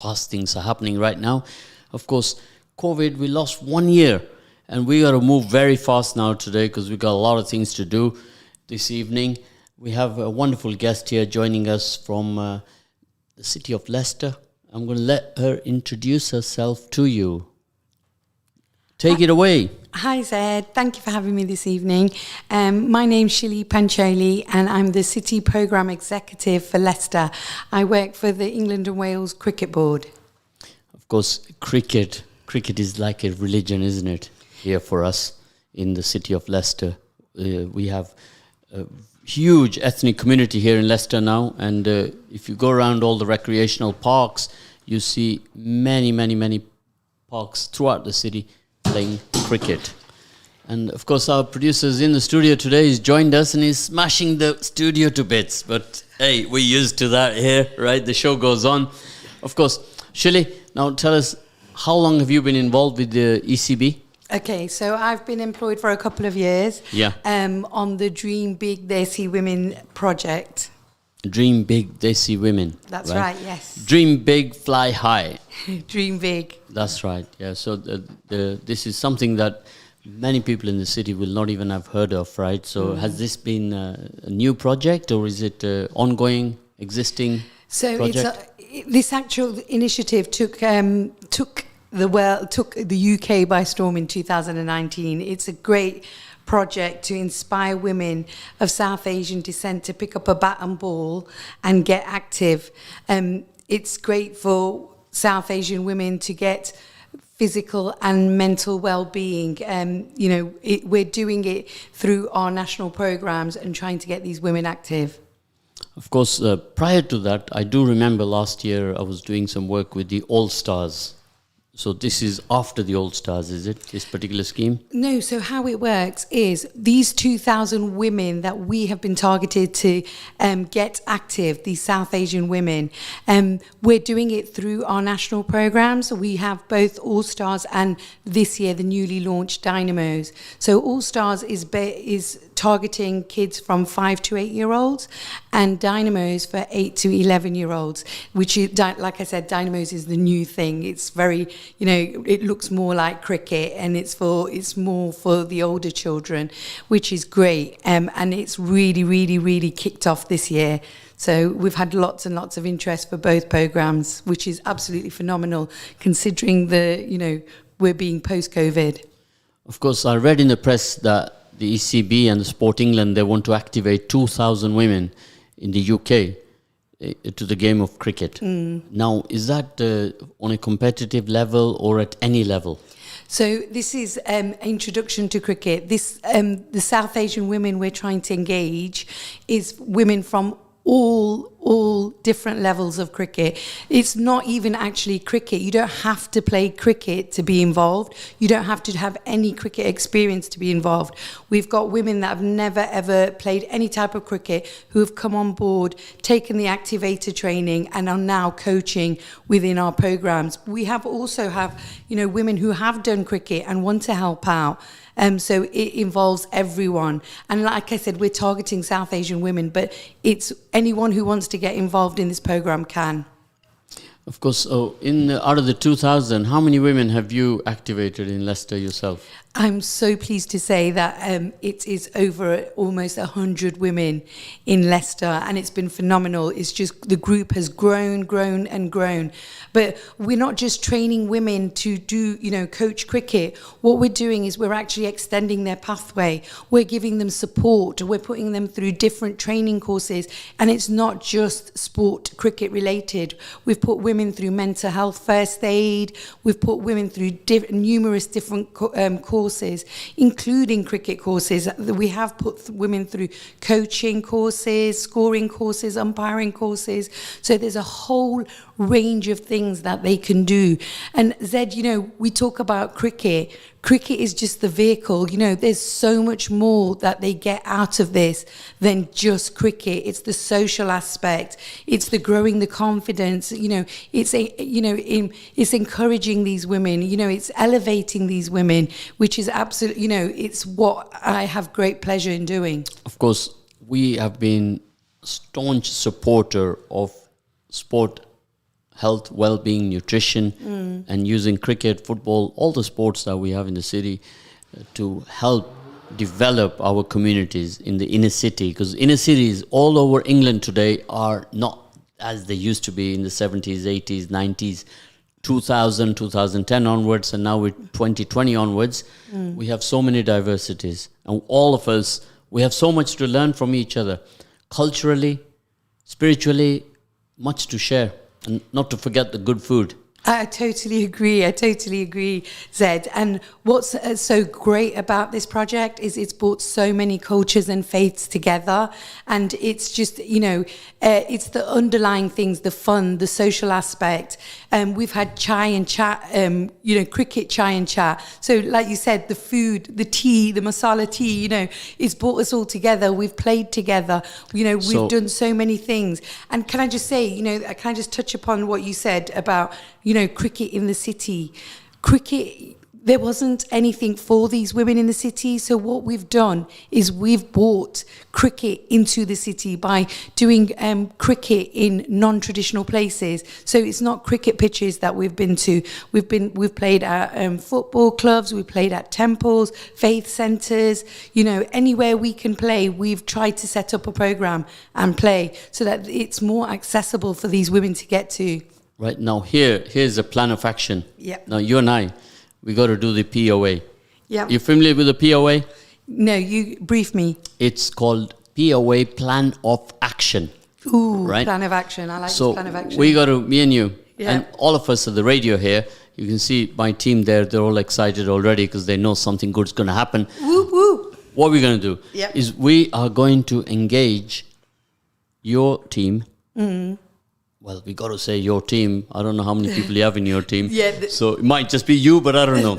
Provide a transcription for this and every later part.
fast things are happening right now. Of course, COVID, we lost 1 year, and we got to move very fast now today because we got a lot of things to do this evening. We have a wonderful guest here joining us from the city of Leicester. I'm going to let her introduce herself to you. Take it away. Hi Zed, thank you for having me this evening. My name's Shilly Pancholli and I'm the City Programme Executive for Leicester. I work for the England and Wales Cricket Board. Of course, cricket is like a religion, isn't it, here for us in the city of Leicester. We have a huge ethnic community here in Leicester now, and if you go around all the recreational parks, you see many parks throughout the city playing cricket. And of course our producer's in the studio today. He's joined us and he's smashing the studio to bits, but hey, we're used to that here, right? The show goes on. Of course, Shilly, now tell us, how long have you been involved with the ECB? Okay, so I've been employed for a couple of years on the Dream Big Desi Women project. Dream Big Desi Women. That's right, yes. Dream big, fly high. Dream big. That's right, yeah. So this is something that many people in the city will not even have heard of, right? So has this been a new project, or is it ongoing, existing project? This actual initiative took the UK by storm in 2019. It's a great project to inspire women of South Asian descent to pick up a bat and ball and get active. It's great for South Asian women to get physical and mental well-being. We're doing it through our national programs and trying to get these women active. Of course, prior to that, I do remember last year I was doing some work with the All Stars. So this is after the All Stars, is it, this particular scheme? No, so how it works is these 2,000 women that we have been targeted to get active, these South Asian women, we're doing it through our national programs. We have both All Stars and this year the newly launched Dynamos. So All Stars is targeting kids from 5 to 8 year olds, and Dynamos for 8 to 11 year olds, which is, like I said, Dynamos is the new thing. It's very, it looks more like cricket, and it's more for the older children, which is great. And it's really kicked off this year. So we've had lots and lots of interest for both programs, which is absolutely phenomenal considering we're being post-COVID. Of course, I read in the press that the ECB and the Sport England, they want to activate 2,000 women in the UK to the game of cricket. Now, is that on a competitive level or at any level? So this is introduction to cricket. The South Asian women we're trying to engage is women from all different levels of cricket. It's not even actually cricket. You don't have to play cricket to be involved. You don't have to have any cricket experience to be involved. We've got women that have never ever played any type of cricket who have come on board, taken the activator training, and are now coaching within our programs. We also have women who have done cricket and want to help out. So it involves everyone. And like I said, we're targeting South Asian women, but it's anyone who wants to get involved in this program can. Of course, out of the 2,000, how many women have you activated in Leicester yourself? I'm so pleased to say that it is over almost 100 women in Leicester, and it's been phenomenal. It's just the group has grown. But we're not just training women to do, coach cricket. What we're doing is we're actually extending their pathway. We're giving them support. We're putting them through different training courses, and it's not just sport cricket related. We've put women through mental health first aid. We've put women through numerous different courses, including cricket courses. We have put women through coaching courses, scoring courses, umpiring courses. So there's a whole range of things that they can do. And Zed, we talk about cricket. Cricket is just the vehicle. There's so much more that they get out of this than just cricket. It's the social aspect. It's the growing the confidence. It's encouraging these women. It's elevating these women, which is absolutely, it's what I have great pleasure in doing. Of course, we have been staunch supporter of sport health, well-being, nutrition, and using cricket, football, all the sports that we have in the city to help develop our communities in the inner city. Because inner cities all over England today are not as they used to be in the 70s, 80s, 90s, 2000, 2010 onwards, and now with 2020 onwards. We have so many diversities. And all of us, we have so much to learn from each other. Culturally, spiritually, much to share. And not to forget the good food. I totally agree, Zed. And what's so great about this project is it's brought so many cultures and faiths together. And it's just, it's the underlying things, the fun, the social aspect. We've had chai and chat, cricket chai and chat. So like you said, the food, the tea, the masala tea, it's brought us all together. We've played together. We've done so many things. And can I just say, can I just touch upon what you said about, cricket in the city. Cricket, there wasn't anything for these women in the city. So what we've done is we've brought cricket into the city by doing cricket in non-traditional places. So it's not cricket pitches that we've been to. We've played at football clubs. We've played at temples, faith centres. Anywhere we can play, we've tried to set up a programme and play so that it's more accessible for these women to get to. Right now, here's a plan of action. Yep. Now, you and I, we got to do the POA. Yeah. You familiar with the POA? No, you brief me. It's called POA, Plan of Action. Ooh, right? Plan of action. I like this plan of action. So we got to, me and you, yeah. and all of us at the radio here, you can see my team there, they're all excited already because they know something good's going to happen. Woo, woo. What we're going to do yep. is we are going to engage your team. Well, we got to say your team. I don't know how many people you have in your team. So it might just be you, but I don't know.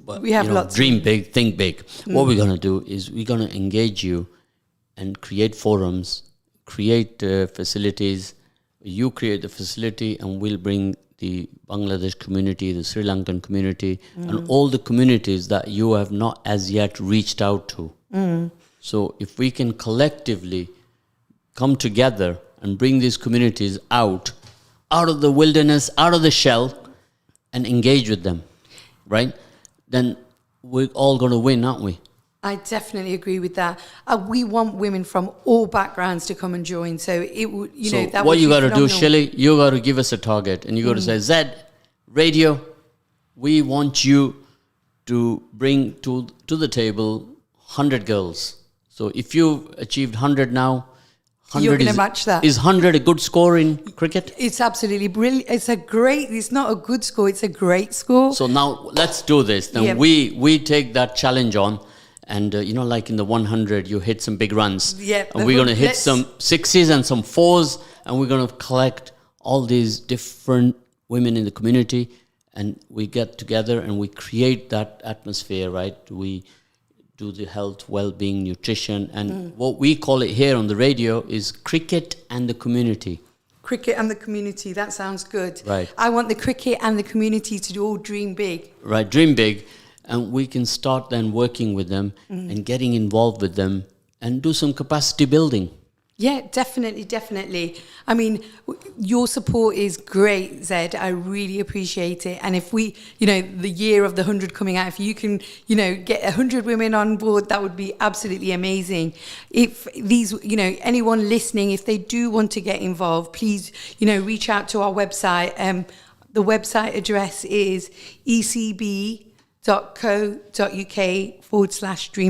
But, we have lots. Dream big, think big. What we're going to do is we're going to engage you and create forums, create facilities. You create the facility and we'll bring the Bangladesh community, the Sri Lankan community, and all the communities that you have not as yet reached out to. So if we can collectively come together and bring these communities out of the wilderness, out of the shell, and engage with them, right? Then we're all going to win, aren't we? I definitely agree with that. We want women from all backgrounds to come and join. So it would, that what would you be got to do, phenomenal. Shilly, you got to give us a target, and you got to say, Zed Radio, we want you to bring to the table 100 girls. So if you've achieved 100 now, you're going to match that. Is 100 a good score in cricket? It's absolutely brilliant. It's not a good score, it's a great score. So now let's do this. Then we take that challenge on. And, like in the 100, you hit some big runs. Yeah. And we're going to hit some sixes and some fours. And we're going to collect all these different women in the community. And we get together and we create that atmosphere, right? We do the health, well-being, nutrition. And what we call it here on the radio is cricket and the community. Cricket and the community, that sounds good. Right. I want the cricket and the community to all dream big. Right, dream big. And we can start then working with them and getting involved with them and do some capacity building. Yeah, definitely. I mean, your support is great, Zed. I really appreciate it. And if we, the year of the 100 coming out, if you can, get 100 women on board, that would be absolutely amazing. If these, anyone listening, if they do want to get involved, please, reach out to our website. The website address is ecb.co.uk/dream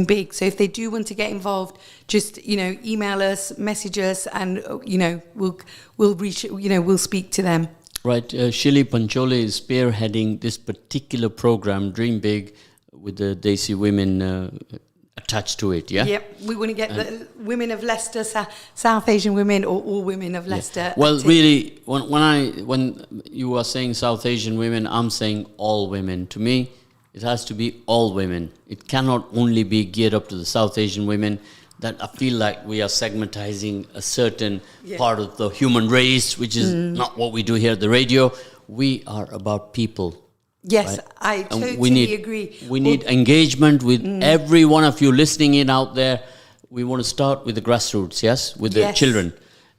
big. So if they do want to get involved, just email us, message us, and we'll reach, we'll speak to them. Right, Shilly Pancholli is spearheading this particular program, Dream Big, with the Desi women attached to it. Yeah. Yep, we want to get the women of Leicester, South Asian women, or all women of Leicester. Yeah. Well, really, when you are saying South Asian women, I'm saying all women. To me, it has to be all women. It cannot only be geared up to the South Asian women. That I feel like we are segmentizing a certain part of the human race, which is not what we do here at the radio. We are about people. Yes, right? I totally agree. We need engagement with every one of you listening in out there. We want to start with the grassroots, yes, with the children.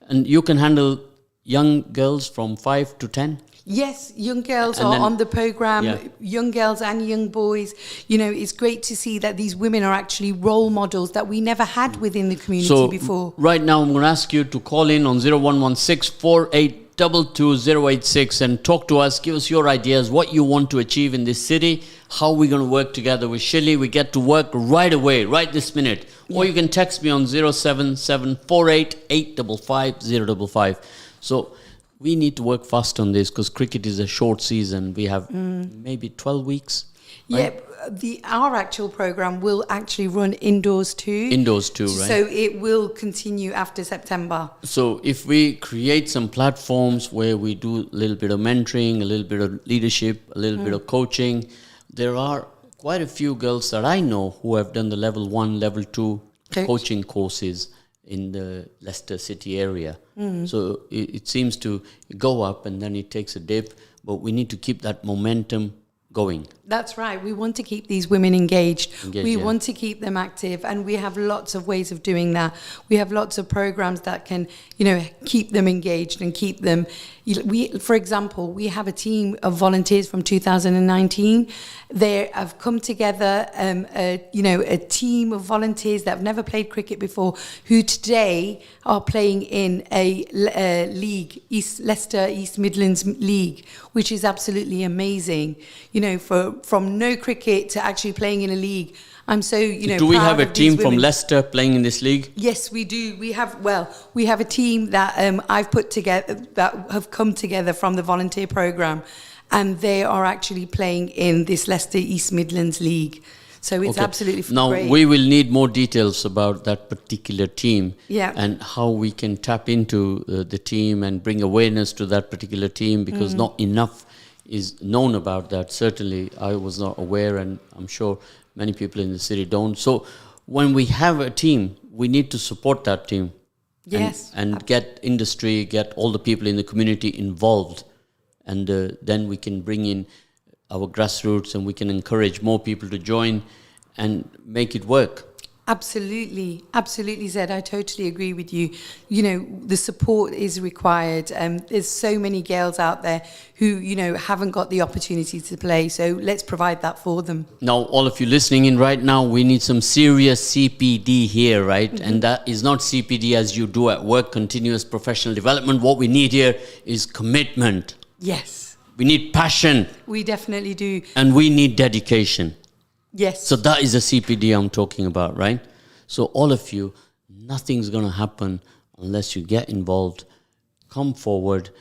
And you can handle young girls from 5 to 10? Yes, young girls And are then- on the program, Yeah. young girls and young boys. You know, it's great to see that these women are actually role models that we never had within the community So before. right now I'm going to ask you to call in on 0116 4822 and talk to us. Give us your ideas, what you want to achieve in this city, how we're going to work together with Shilly. We get to work right away, right this minute. Or you can text me on 07748855055. So we need to work fast on this because cricket is a short season. We have maybe 12 weeks. Right? Yeah, our actual program will actually run indoors too. Indoors too, right? So it will continue after September. So if we create some platforms where we do a little bit of mentoring, a little bit of leadership, a little bit of coaching, there are quite a few girls that I know who have done the level 1, level 2 coaching courses in the Leicester City area. So it seems to go up and then it takes a dip, but we need to keep that momentum going. That's right. We want to keep these women engaged. We yeah. want to keep them active, and we have lots of ways of doing that. We have lots of programs that can, you know, keep them engaged and keep them. For example, we have a team of volunteers from 2019. They have come together, a team of volunteers that have never played cricket before, who today are playing in a league, Leicester East Midlands League, which is absolutely amazing. You know, from no cricket to actually playing in a league. I'm so, Do we have a proud of team these from women. Leicester playing in this league? Yes, we do. We have a team that I've put together that have come together from the volunteer program, and they are actually playing in this Leicester East Midlands League. So it's absolutely now great. we will need more details about that particular team, Yeah. and how we can tap into the team and bring awareness to that particular team, because not enough is known about that. Certainly I was not aware, and I'm sure many people in the city don't. So when we have a team, we need to support that team. Yes. And get industry, get all the people in the community involved, and then we can bring in our grassroots and we can encourage more people to join and make it work. Absolutely, Zed. I totally agree with you. You know, the support is required. There's so many girls out there who, haven't got the opportunity to play. So let's provide that for them. Now, all of you listening in right now, we need some serious CPD here, right? And that is not CPD as you do at work, continuous professional development. What we need here is commitment. Yes. We need passion. We definitely do. And we need dedication. Yes. So that is the CPD I'm talking about, right? So all of you, nothing's going to happen unless you get involved. Come forward.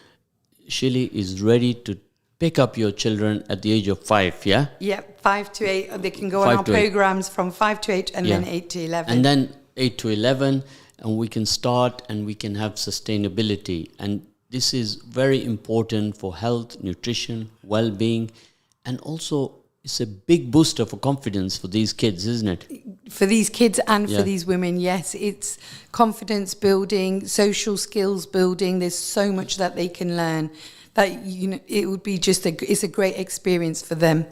Shilly is ready to pick up your children at the age of 5, yeah? Yeah, 5 to 8. They can go on 5 our to 8. programs from 5 to 8 and then 8 to 11. And then 8 to 11, and we can start and we can have sustainability. And this is very important for health, nutrition, well-being, and also it's a big booster for confidence for these kids, isn't it? For these kids and Yeah. for these women, yes. It's confidence building, social skills building. There's so much that they can learn that, it would be it's a great experience for them.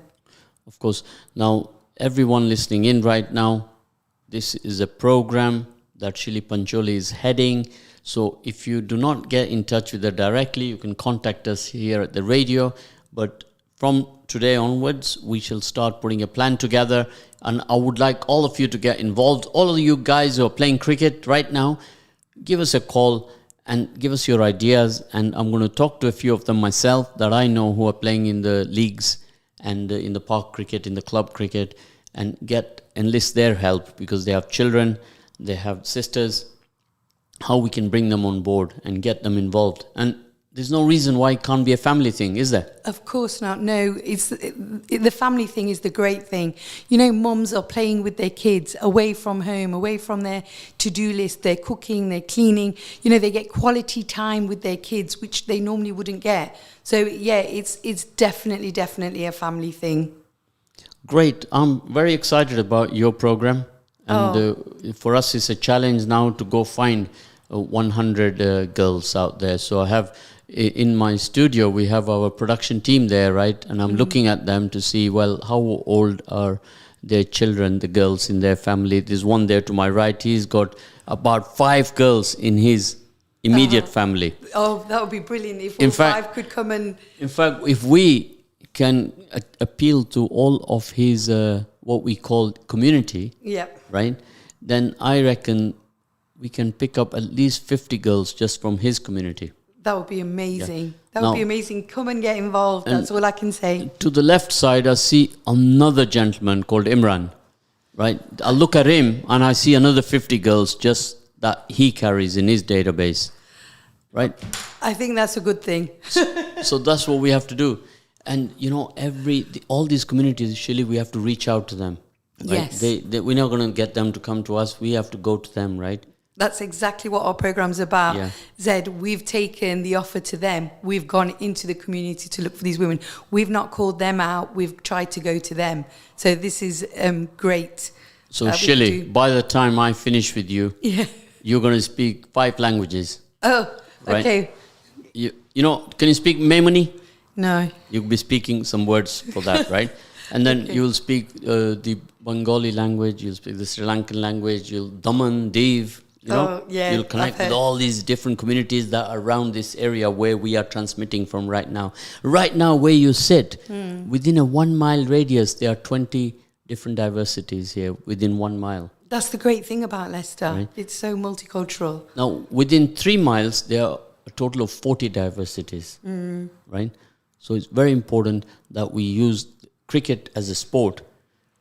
Of course. Now, everyone listening in right now, this is a program that Shilly Pancholli is heading. So if you do not get in touch with her directly, you can contact us here at the radio. But from today onwards, we shall start putting a plan together, and I would like all of you to get involved. All of you guys who are playing cricket right now, give us a call and give us your ideas, and I'm going to talk to a few of them myself that I know who are playing in the leagues and in the park cricket, in the club cricket, and enlist their help because they have children, they have sisters, how we can bring them on board and get them involved. And there's no reason why it can't be a family thing, is there? Of course not. No, the family thing is the great thing. Mums are playing with their kids away from home, away from their to-do list. They're cooking, they're cleaning. They get quality time with their kids, which they normally wouldn't get. So, yeah, it's definitely a family thing. Great. I'm very excited about your program. And for us, it's a challenge now to go find 100 girls out there. So I have... in my studio, we have our production team there, right? And I'm looking at them to see, how old are their children, the girls in their family. There's one there to my right. He's got about 5 girls in his immediate family. Oh, that would be brilliant if In all fact- 5 could come and... In fact, if we can appeal to all of his what we call community, Yeah. right? Then I reckon we can pick up at least 50 girls just from his community. That would be amazing. Yeah. That would Now- be amazing. Come and get involved. That's all I can say. To the left side, I see another gentleman called Imran, right? I look at him and I see another 50 girls just that he carries in his database, right? I think that's a good thing. So that's what we have to do. And, you know, all these communities, Shilly, we have to reach out to them. Right? Yes. We're not going to get them to come to us. We have to go to them, right? That's exactly what our program's about. Yeah. Zed, we've taken the offer to them. We've gone into the community to look for these women. We've not called them out. We've tried to go to them. So this is great. So, Shilly, by the time I finish with you, Yeah. you're going to speak 5 languages. Oh, Right. okay. You know, can you speak Memoni? No. You'll be speaking some words for that, right? And then you'll speak the Bengali language, you'll speak the Sri Lankan language, you'll Daman, Div, you know? Oh, yeah, You'll connect I've with heard. all these different communities that are around this area where we are transmitting from right now. Right now, where you sit, within a 1 mile radius, there are 20 different diversities here within 1 mile. That's the great thing about Leicester. Right. It's so multicultural. Now, within 3 miles, there are a total of 40 diversities, right? So it's very important that we use cricket as a sport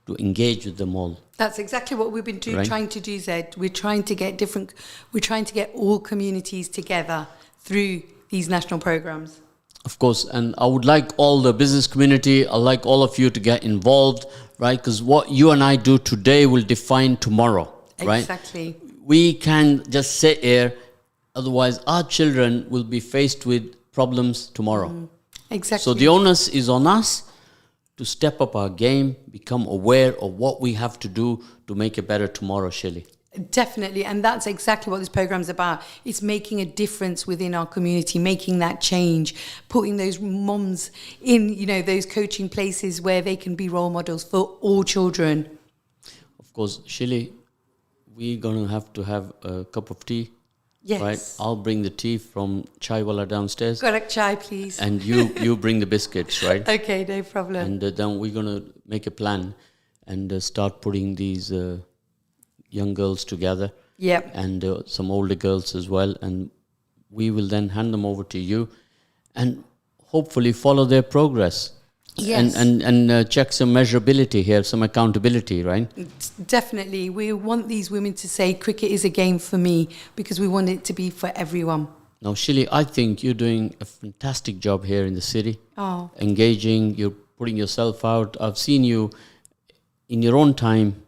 to engage with them all. That's exactly what we've been Right. trying to do, Zed. We're trying to get all communities together through these national programs. Of course, and I would like all the business community, I'd like all of you to get involved, right? Because what you and I do today will define tomorrow, right? Exactly. We can just sit here, otherwise our children will be faced with problems tomorrow. Exactly. So the onus is on us to step up our game, become aware of what we have to do to make a better tomorrow, Shilly. Definitely, and that's exactly what this program's about. It's making a difference within our community, making that change, putting those mums in, those coaching places where they can be role models for all children. Of course, Shilly, we're going to have a cup of tea, Yes. right? I'll bring the tea from Chaiwala downstairs, Correct, chai, please. and you bring the biscuits, right? Okay, no problem. And then we're going to make a plan and start putting these young girls together. Yep. And some older girls as well, and we will then hand them over to you and hopefully follow their progress. Yes. And check some measurability here, some accountability, right? Definitely. We want these women to say cricket is a game for me because we want it to be for everyone. Now, Shilly, I think you're doing a fantastic job here in the city. Oh. Engaging, you're putting yourself out. I've seen you in your own time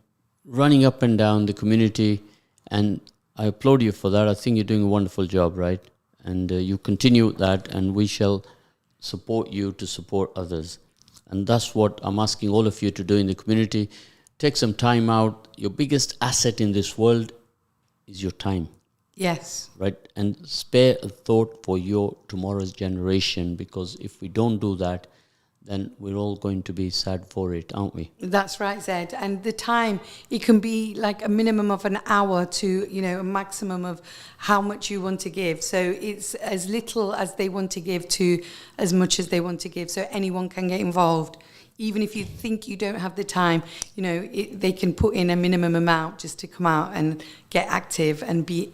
running up and down the community, and I applaud you for that. I think you're doing a wonderful job, right? And you continue that, and we shall support you to support others. And that's what I'm asking all of you to do in the community. Take some time out. Your biggest asset in this world is your time, Yes. right? And spare a thought for your tomorrow's generation, because if we don't do that, then we're all going to be sad for it, aren't we? That's right, Zed. And the time, it can be like a minimum of an hour to, a maximum of how much you want to give. So it's as little as they want to give to as much as they want to give. So anyone can get involved. Even if you think you don't have the time, they can put in a minimum amount just to come out and get active and be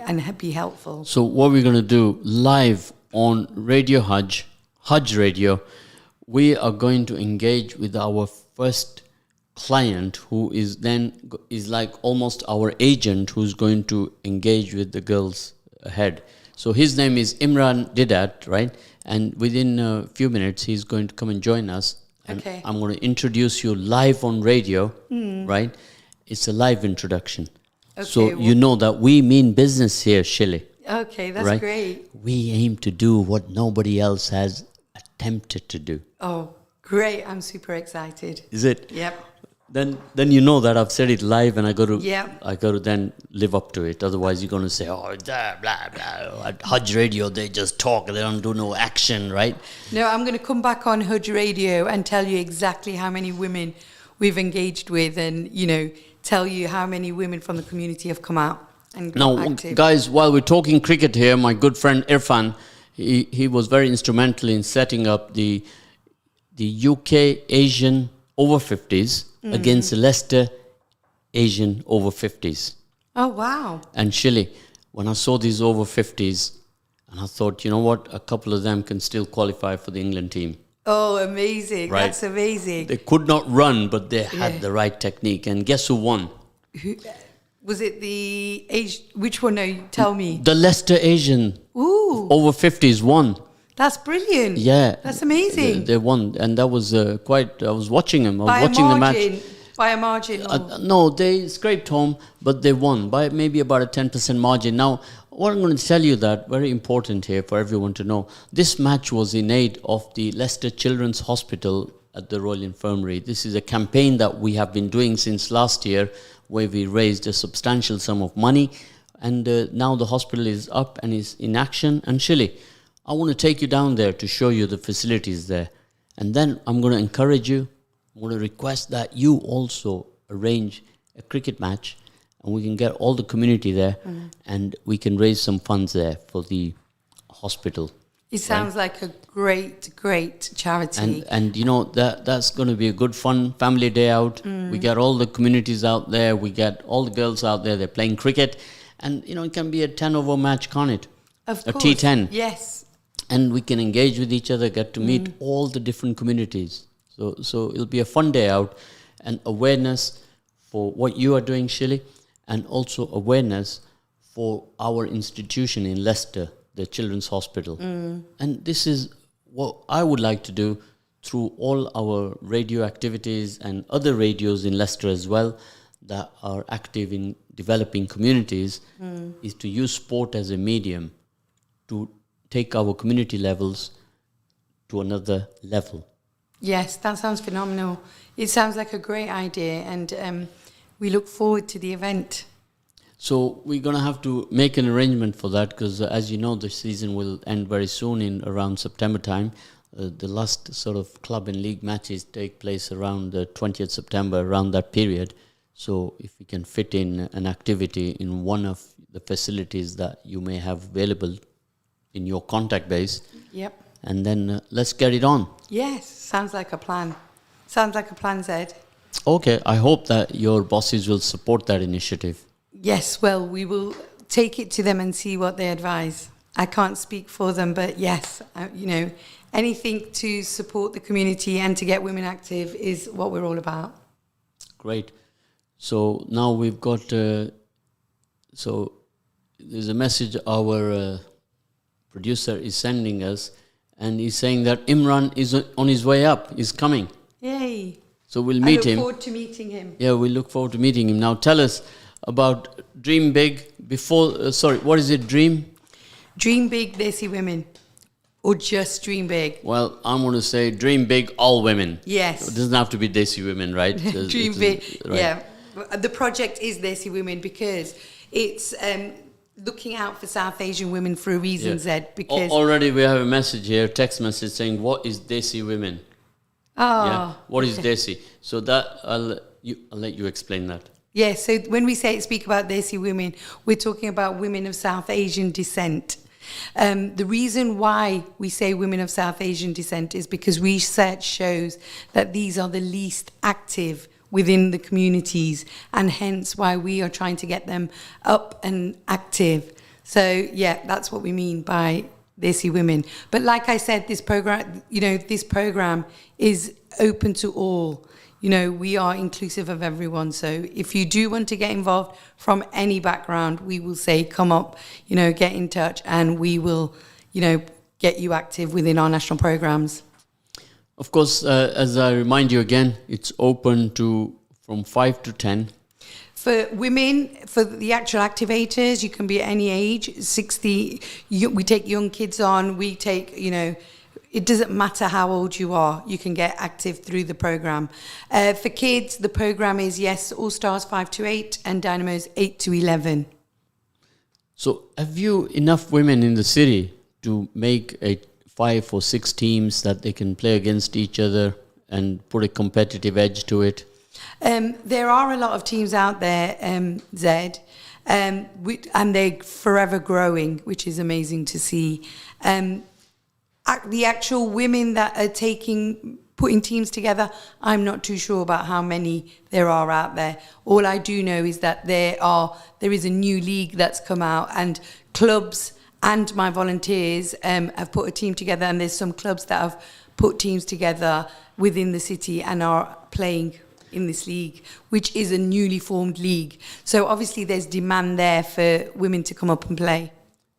helpful. So what we're going to do live on Radio Haj Radio, we are going to engage with our first client, who is like almost our agent, who's going to engage with the girls ahead. So his name is Imran Didat, right? And within a few minutes, he's going to come and join us. And Okay. I'm going to introduce you live on radio, right? It's a live introduction. Okay, So you know that we mean business here, Shilly. Okay, that's Right. great. We aim to do what nobody else has attempted to do. Oh, great. I'm super excited. Is it? Yep. Then you know that I've said it live, and I got Yeah. to then live up to it. Otherwise, you're going to say, "Oh, blah blah blah." At Haj Radio, they just talk; they don't do no action, right? No, I'm going to come back on Haj Radio and tell you exactly how many women we've engaged with, and tell you how many women from the community have come out and got Now, active. guys, while we're talking cricket here, my good friend Irfan, he was very instrumental in setting up the UK Asian over 50s against the Leicester Asian over 50s. Oh, wow. And Shilly, when I saw these over 50s, and I thought, you know what, a couple of them can still qualify for the England team. Oh, amazing. Right. That's amazing. They could not run, but they had the right technique. And guess who won? Was it the age? Which one? No, tell me. The Leicester Asian Ooh, over 50s won. that's brilliant. Yeah. That's amazing. They won. And that was quite, I was watching them. I was By watching a the match. margin. By a margin. No, they scraped home, but they won by maybe about a 10% margin. Now, what I'm going to tell you that, very important here for everyone to know, this match was in aid of the Leicester Children's Hospital at the Royal Infirmary. This is a campaign that we have been doing since last year, where we raised a substantial sum of money, and now the hospital is up and is in action. And Shilly, I want to take you down there to show you the facilities there. And then I'm going to encourage you, I'm going to request that you also arrange a cricket match, and we can get all the community there, and we can raise some funds there for the hospital. It sounds like a great charity. And you know, that's going to be a good fun family day out. We get all the communities out there, we get all the girls out there, they're playing cricket, and you know, it can be a 10-over match, can't it? Of a course. T10. Yes. And we can engage with each other, get to meet all the different communities. So it'll be a fun day out, and awareness for what you are doing, Shilly, and also awareness for our institution in Leicester, the Children's Hospital. And this is what I would like to do through all our radio activities and other radios in Leicester as well that are active in developing communities, is to use sport as a medium to take our community levels to another level. Yes, that sounds phenomenal. It sounds like a great idea, and we look forward to the event. So we're going to have to make an arrangement for that, because as you know, the season will end very soon in around September time. The last sort of club and league matches take place around the 20th September, around that period. So if we can fit in an activity in one of the facilities that you may have available in your contact base, Yep. and then let's get it on. Yes, sounds like a plan. Sounds like a plan, Zed. Okay, I hope that your bosses will support that initiative. Yes, well, we will take it to them and see what they advise. I can't speak for them, but yes, you know, anything to support the community and to get women active is what we're all about. Great. So now we've got, so there's a message our producer is sending us, and he's saying that Imran is on his way up, he's coming. Yay. So we'll meet him. I look forward to meeting him. Yeah, we look forward to meeting him. Now tell us about Dream Big before, what is it, Dream? Dream big, Desi women. Or just dream big. Well, I'm going to say Dream Big, all women. Yes. It doesn't have to be Desi women, right? Dream big, right. yeah. The project is Desi Women because it's looking out for South Asian women for a reason, Zed. Because already we have a message here, text message saying, what is Desi Women? Yeah. What is Desi? So that I'll let you explain that. Yeah, so when we speak about Desi women, we're talking about women of South Asian descent. The reason why we say women of South Asian descent is because research shows that these are the least active within the communities, and hence why we are trying to get them up and active. So yeah, that's what we mean by Desi women. But like I said, this program is open to all. You know, we are inclusive of everyone. So if you do want to get involved from any background, we will say, come up, you know, get in touch, and we will, you know, get you active within our national programs. Of course, as I remind you again, it's open to from 5 to 10. For women, for the actual activators, you can be at any age, 60. We take young kids on. We take, you know, it doesn't matter how old you are. You can get active through the program. For kids, the program is, yes, All Stars 5 to 8 and Dynamos 8 to 11. So have you enough women in the city to make a 5 or 6 teams that they can play against each other and put a competitive edge to it? There are a lot of teams out there, Zed. and they're forever growing, which is amazing to see. The actual women that are putting teams together, I'm not too sure about how many there are out there. All I do know is that there is a new league that's come out, and clubs and my volunteers have put a team together, and there's some clubs that have put teams together within the city and are playing in this league, which is a newly formed league. So obviously there's demand there for women to come up and play.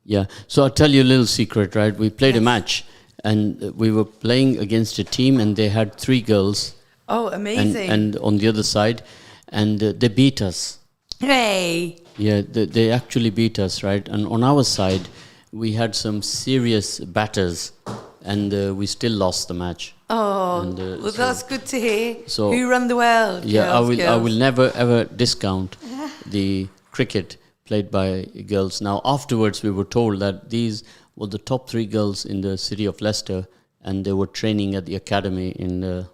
Yeah, so I'll tell you a little secret, right? We played a match, and we were playing against a team, and they had 3 girls. Oh, amazing. And on the other side, and they beat us. Hey! Yeah, they actually beat us, right? And on our side, we had some serious batters, and we still lost the match. Oh, and, well, that's good to hear. So, who run the world? Yeah, girls, I will never ever discount the cricket played by girls. Now, afterwards, we were told that these were the top 3 girls in the city of Leicester, and they were training at the academy in the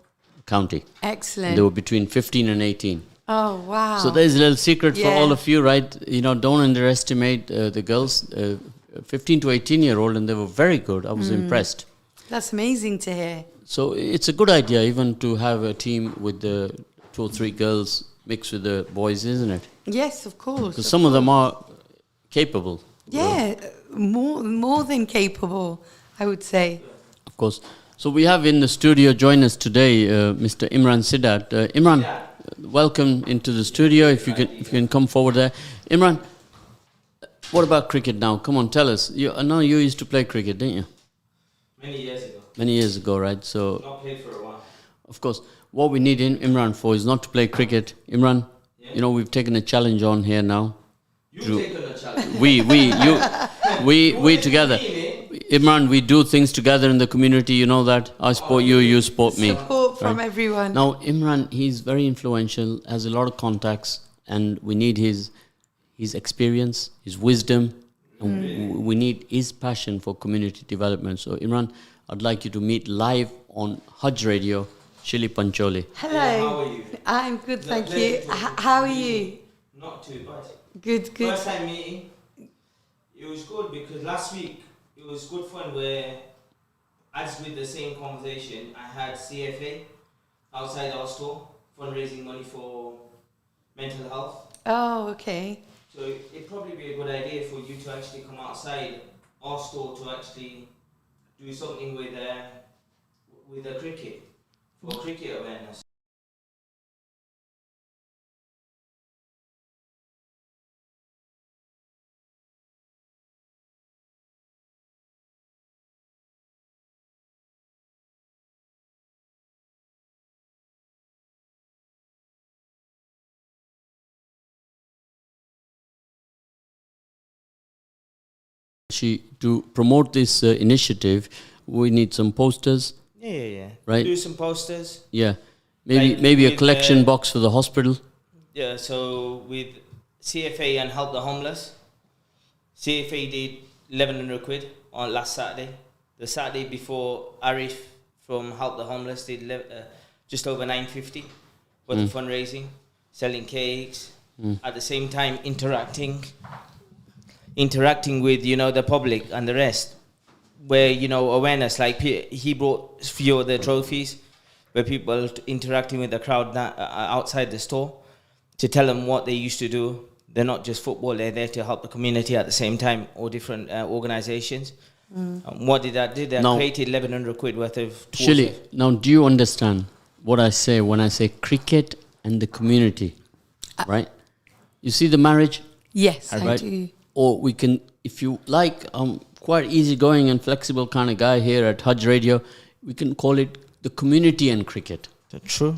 county. Excellent. And they were between 15 and 18. Oh, wow. So there's a little secret for all of you, right? Don't underestimate the girls, 15 to 18-year-old, and they were very good. I was impressed. That's amazing to hear. So it's a good idea even to have a team with the 2 or 3 girls mixed with the boys, isn't it? Yes, of course. Because some of them are capable. Yeah, more than capable, I would say. Of course. So we have in the studio join us today Mr. Imran Sidat. Imran, welcome into the studio. If you can come forward there. Imran, what about cricket now? Come on, tell us. I know you used to play cricket, didn't you? Many years ago, right? So not played for a while. Of course, what we need Imran for is not to play cricket. Imran, we've taken a challenge on here now. You've taken a challenge. We together. Imran, we do things together in the community. You know that. I support you, you support me. Support from everyone. Now, Imran, he's very influential, has a lot of contacts, and we need his experience, his wisdom, and we need his passion for community development. So, Imran, I'd like you to meet live on Haj Radio, Shilly Pancholli. Hello. How are you? I'm good, thank you. How are you? Not too bad. Good. First time meeting, it was good because last week it was good fun where, as with the same conversation, I had CFA outside our store, fundraising money for mental health. Oh, okay. So it'd probably be a good idea for you to actually come outside our store to actually do something with the cricket, for cricket awareness. To promote this initiative, we need some posters. Yeah. Right? Do some posters. Yeah. Maybe a collection box for the hospital. Yeah, so with CFA and Help the Homeless, CFA did 1,100 quid on last Saturday. The Saturday before, Arif from Help the Homeless did just over 950 for the fundraising, selling cakes, at the same time interacting with, the public and the rest, where, awareness, like he brought a few of the trophies where people interacting with the crowd outside the store to tell them what they used to do. They're not just football, they're there to help the community at the same time, or different organizations. What did that do? They created 1,100 quid worth of tours. Shilly, now do you understand what I say when I say cricket and the community, right? You see the marriage? Yes, right? I do. Or we can, if you like, quite easygoing and flexible kind of guy here at Haj Radio, we can call it the community and cricket. True.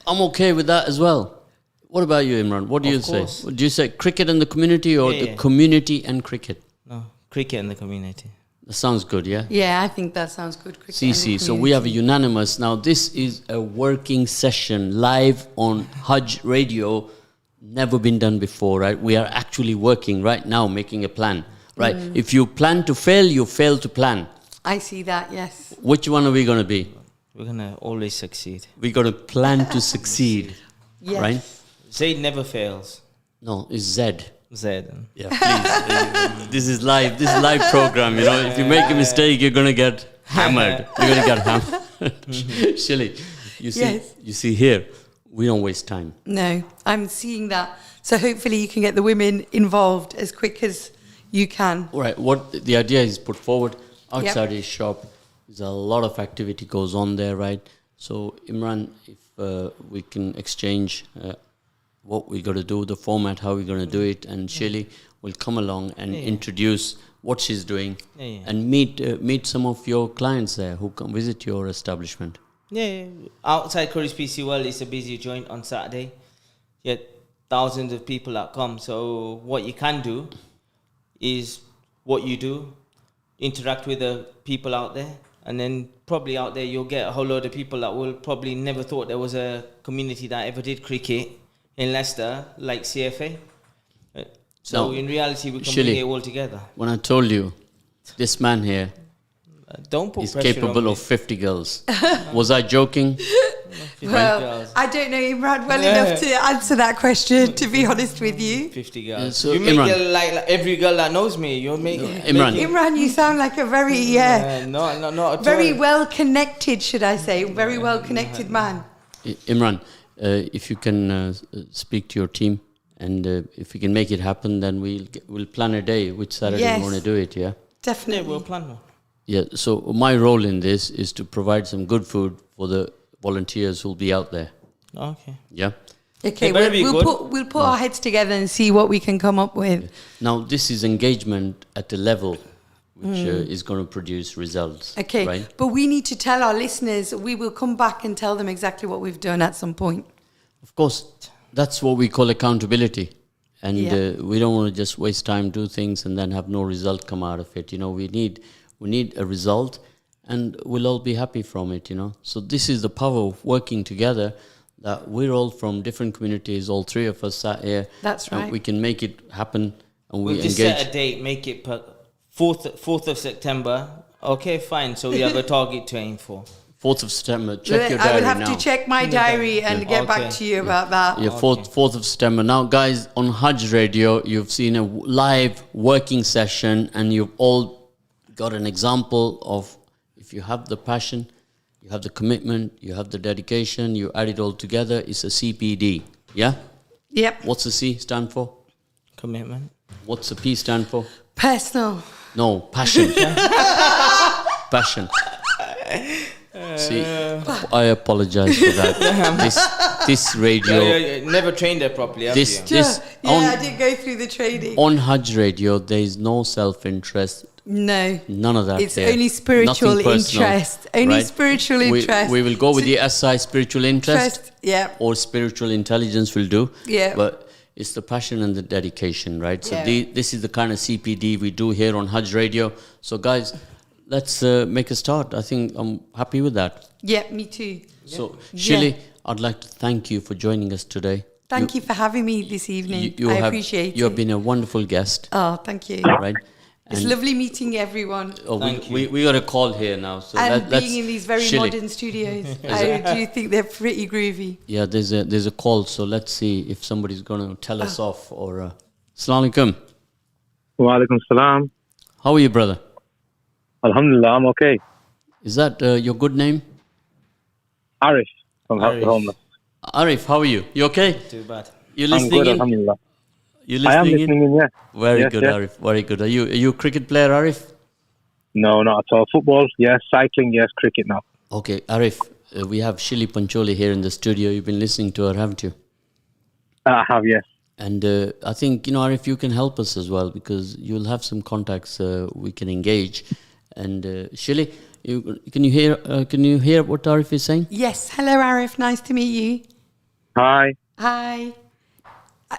I'm okay with that as well. What about you, Imran? What do you say? Do you say cricket and the community, or the community and cricket? No, cricket and the community. That sounds good, yeah? Yeah, I think that sounds good. CC, so we have a unanimous. Now, this is a working session live on Haj Radio. Never been done before, right? We are actually working right now, making a plan, right? If you plan to fail, you fail to plan. I see that, yes. Which one are we going to be? We're going to always succeed. We're going to plan to succeed, Yes. right? Zed never fails. No, it's Zed. Zed. Yeah, please. This is live. This is live program. You know, if you make a mistake, you're gonna get hammered. You're gonna get hammered. Shilly, you see, Yes. you see here, we don't waste time. No, I'm seeing that. So hopefully you can get the women involved as quick as you can. All right. What the idea is put forward outside his shop. There's a lot of activity goes on there, right? So Imran, if we can exchange what we're going to do, the format, how we're going to do it, and Shilly will come along and introduce what she's doing and meet some of your clients there who come visit your establishment. Yeah, outside Curry's PC World, it's a busy joint on Saturday. Yet thousands of people that come. So what you can do is what you do, interact with the people out there, and then probably out there you'll get a whole load of people that will probably never thought there was a community that ever did cricket in Leicester, like CFA. So in reality, we can bring it all together. When I told you, this man here Don't put is pressure capable on me. of 50 girls. Was I joking? 50 Well, girls. I don't know Imran well enough to answer that question, to be honest with you. 50 girls. So you make Imran. it like every girl that knows me. You're making Imran. Imran, you sound like a very, not at very all. well connected, should I say, very well connected man. Imran, if you can speak to your team, and if we can make it happen, then we'll plan a day which Saturday Yes. we want to do it. Yeah. Yeah, Definitely. we'll plan one. Yeah. So my role in this is to provide some good food for the volunteers who'll be out there. Okay. Yeah. Okay, It better be good. we'll put our heads together and see what we can come up with. Now this is engagement at a level which is going to produce results. Okay, Right. but we need to tell our listeners, we will come back and tell them exactly what we've done at some point. Of course, that's what we call accountability. And Yeah. we don't want to just waste time, do things, and then have no result come out of it. You know, we need a result, and we'll all be happy from it. You know, so this is the power of working together. That we're all from different communities. All three of us sat here. That's and right. we can make it happen, and we We'll just engage. set a date, make it 4th of September. Okay, fine. So we have a target to aim for. 4th of September. Check your I diary will have now. to check my diary and get back Okay. to you about that. Yeah, 4th of September. Now, guys, on Haj Radio, you've seen a live working session, and you've all got an example of if you have the passion, you have the commitment, you have the dedication, you add it all together, it's a CPD. Yeah? Yep. What's the C stand for? Commitment. What's the P stand for? Personal. No, passion. Passion. See, I apologize for that. This radio, You never trained her properly, have this, you? this, Yeah, I did go through the training. on Haj Radio, there is no self-interest. No. None of that. It's there. only spiritual Nothing personal, interest. Only spiritual interest. We will go with the SI spiritual interest, Yeah. or spiritual intelligence will do. Yeah. But it's the passion and the dedication, right? So Yeah. this is the kind of CPD we do here on Haj Radio. So guys, let's make a start. I think I'm happy with that. Yeah, me too. So Shilly, I'd like to thank you for joining us today. Thank you for having me this evening. I appreciate You have it. been a wonderful guest, Oh, thank you. right? It's lovely meeting everyone Thank we got a call here now. So and let's being in these very Shilly. modern studios. I do think they're pretty groovy. Yeah, there's a call, so let's see if somebody's going to tell us off or. Assalamu alaikum. Wa alaikum salam. How are you, brother? Alhamdulillah, I'm okay. Is that your good name? Arif from House Arif. of Homeless. Arif, how are you? You okay? Too bad. You I'm listening good, in? Alhamdulillah. You I am listening listening in, yeah. Very Yes, good, yes. Arif. Very good. Are you a cricket player, Arif? No, not at all. Football, yes. Cycling, yes. Cricket, no. Okay, Arif. We have Shilly Pancholli here in the studio. You've been listening to her, haven't you? I have, yes. And I think, Arif, you can help us as well because you'll have some contacts we can engage. And Shilly, can you hear what Arif is saying? Yes. Hello, Arif. Nice to meet you. Hi. Hi.